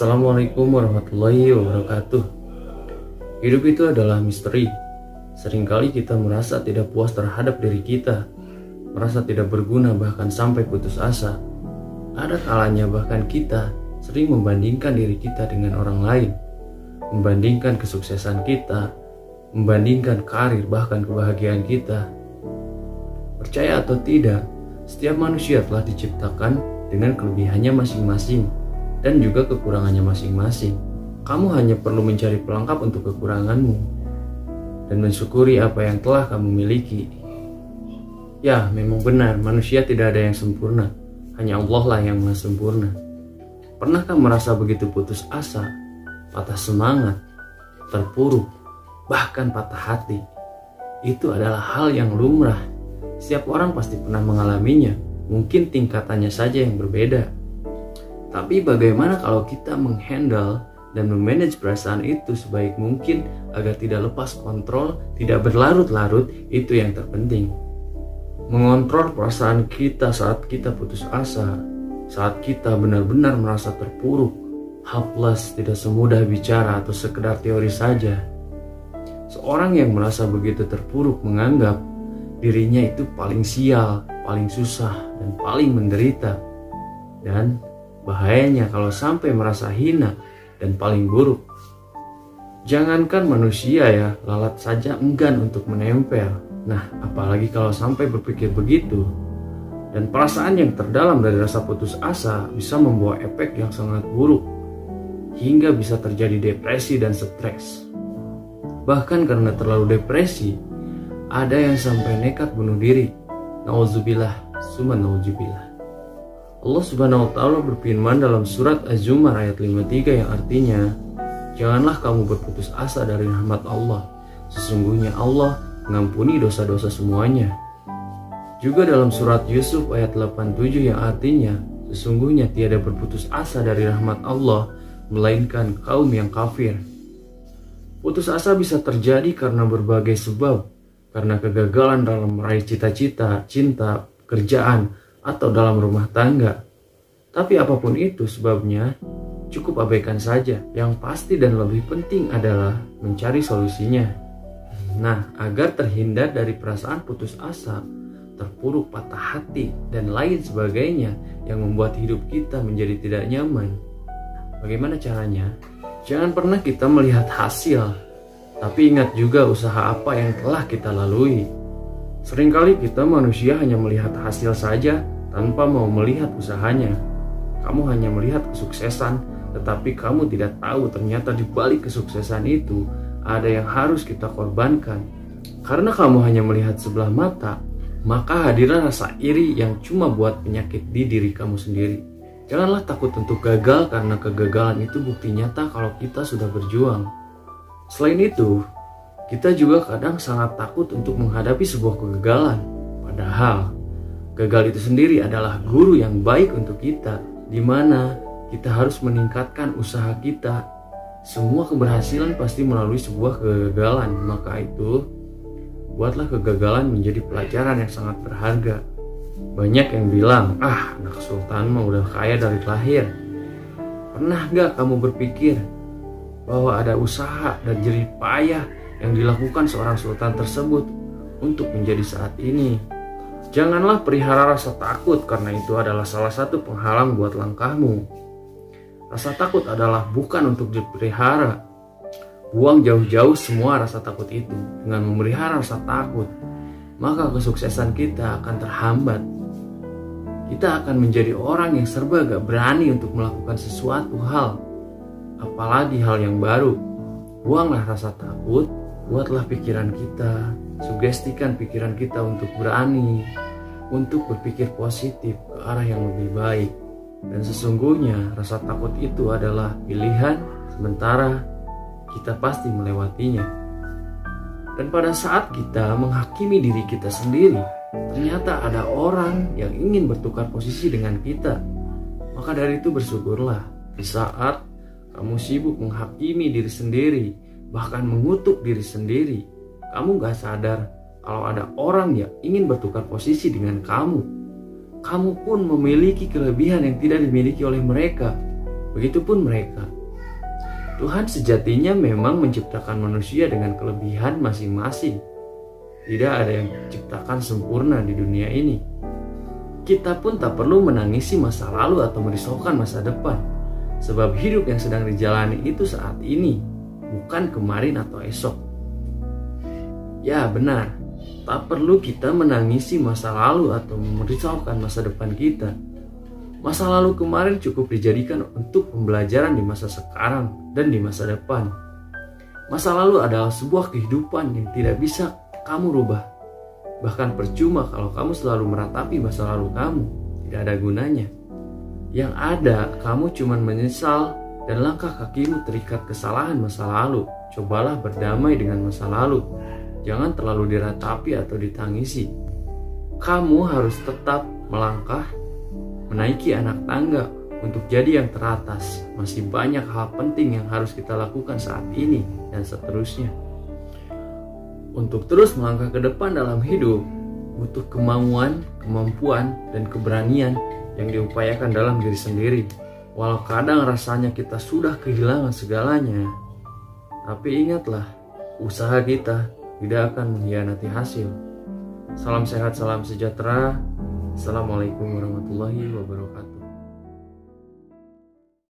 Assalamualaikum warahmatullahi wabarakatuh. Hidup itu adalah misteri. Seringkali kita merasa tidak puas terhadap diri kita, merasa tidak berguna bahkan sampai putus asa. Ada kalanya bahkan kita sering membandingkan diri kita dengan orang lain, membandingkan kesuksesan kita, membandingkan karir bahkan kebahagiaan kita. Percaya atau tidak, setiap manusia telah diciptakan dengan kelebihannya masing-masing dan juga kekurangannya masing-masing. Kamu hanya perlu mencari pelengkap untuk kekuranganmu dan mensyukuri apa yang telah kamu miliki. Ya, memang benar, manusia tidak ada yang sempurna. Hanya Allah lah yang maha sempurna. Pernahkah merasa begitu putus asa, patah semangat, terpuruk, bahkan patah hati? Itu adalah hal yang lumrah. Setiap orang pasti pernah mengalaminya. Mungkin tingkatannya saja yang berbeda. Tapi bagaimana kalau kita menghandle dan memanage perasaan itu sebaik mungkin agar tidak lepas kontrol, tidak berlarut-larut, itu yang terpenting. Mengontrol perasaan kita saat kita putus asa, saat kita benar-benar merasa terpuruk, hopeless, tidak semudah bicara atau sekedar teori saja. Seorang yang merasa begitu terpuruk menganggap dirinya itu paling sial, paling susah, dan paling menderita. Dan bahayanya kalau sampai merasa hina dan paling buruk. Jangankan manusia ya, lalat saja enggan untuk menempel. Nah, apalagi kalau sampai berpikir begitu. Dan perasaan yang terdalam dari rasa putus asa bisa membawa efek yang sangat buruk, hingga bisa terjadi depresi dan stres. Bahkan karena terlalu depresi, ada yang sampai nekat bunuh diri. Nauzubillah, summa nauzubillah. Allah Subhanahu wa Ta'ala berfirman dalam surat Az-Zumar ayat 53 yang artinya, janganlah kamu berputus asa dari rahmat Allah. Sesungguhnya Allah mengampuni dosa-dosa semuanya. Juga dalam surat Yusuf ayat 87 yang artinya, sesungguhnya tiada berputus asa dari rahmat Allah, melainkan kaum yang kafir. Putus asa bisa terjadi karena berbagai sebab, karena kegagalan dalam meraih cita-cita, cinta, pekerjaan, atau dalam rumah tangga. Tapi apapun itu sebabnya, cukup abaikan saja. Yang pasti dan lebih penting adalah mencari solusinya. Nah, agar terhindar dari perasaan putus asa, terpuruk, patah hati, dan lain sebagainya yang membuat hidup kita menjadi tidak nyaman. Bagaimana caranya? Jangan pernah kita melihat hasil, tapi ingat juga usaha apa yang telah kita lalui. Seringkali kita manusia hanya melihat hasil saja tanpa mau melihat usahanya. Kamu hanya melihat kesuksesan, tetapi kamu tidak tahu ternyata di balik kesuksesan itu ada yang harus kita korbankan. Karena kamu hanya melihat sebelah mata, maka hadirlah rasa iri yang cuma buat penyakit di diri kamu sendiri. Janganlah takut untuk gagal, karena kegagalan itu bukti nyata kalau kita sudah berjuang. Selain itu, kita juga kadang sangat takut untuk menghadapi sebuah kegagalan. Padahal, gagal itu sendiri adalah guru yang baik untuk kita, di mana kita harus meningkatkan usaha kita. Semua keberhasilan pasti melalui sebuah kegagalan. Maka itu, buatlah kegagalan menjadi pelajaran yang sangat berharga. Banyak yang bilang, anak sultan mah udah kaya dari lahir. Pernah gak kamu berpikir bahwa ada usaha dan jerih payah yang dilakukan seorang sultan tersebut untuk menjadi saat ini? Janganlah pelihara rasa takut, karena itu adalah salah satu penghalang buat langkahmu. Rasa takut adalah bukan untuk dipelihara. Buang jauh-jauh semua rasa takut itu. Dengan memelihara rasa takut, maka kesuksesan kita akan terhambat. Kita akan menjadi orang yang serba gak berani untuk melakukan sesuatu hal, apalagi hal yang baru. Buanglah rasa takut. Buatlah pikiran kita, sugestikan pikiran kita untuk berani, untuk berpikir positif ke arah yang lebih baik. Dan sesungguhnya rasa takut itu adalah pilihan sementara, kita pasti melewatinya. Dan pada saat kita menghakimi diri kita sendiri, ternyata ada orang yang ingin bertukar posisi dengan kita, maka dari itu bersyukurlah. Di saat kamu sibuk menghakimi diri sendiri, bahkan mengutuk diri sendiri, kamu gak sadar kalau ada orang yang ingin bertukar posisi dengan kamu. Kamu pun memiliki kelebihan yang tidak dimiliki oleh mereka. Begitupun mereka. Tuhan sejatinya memang menciptakan manusia dengan kelebihan masing-masing. Tidak ada yang diciptakan sempurna di dunia ini. Kita pun tak perlu menangisi masa lalu atau merisaukan masa depan, sebab hidup yang sedang dijalani itu saat ini, bukan kemarin atau esok. Ya benar, tak perlu kita menangisi masa lalu atau merisaukan masa depan kita. Masa lalu kemarin cukup dijadikan untuk pembelajaran di masa sekarang dan di masa depan. Masa lalu adalah sebuah kehidupan yang tidak bisa kamu rubah. Bahkan percuma kalau kamu selalu meratapi masa lalu kamu, tidak ada gunanya. Yang ada, kamu cuma menyesal dan langkah kakimu terikat kesalahan masa lalu. Cobalah berdamai dengan masa lalu. Jangan terlalu diratapi atau ditangisi. Kamu harus tetap melangkah, menaiki anak tangga untuk jadi yang teratas. Masih banyak hal penting yang harus kita lakukan saat ini dan seterusnya. Untuk terus melangkah ke depan dalam hidup, butuh kemauan, kemampuan, dan keberanian yang diupayakan dalam diri sendiri. Walau kadang rasanya kita sudah kehilangan segalanya, tapi ingatlah, usaha kita tidak akan mengkhianati hasil. Salam sehat, salam sejahtera. Assalamualaikum warahmatullahi wabarakatuh.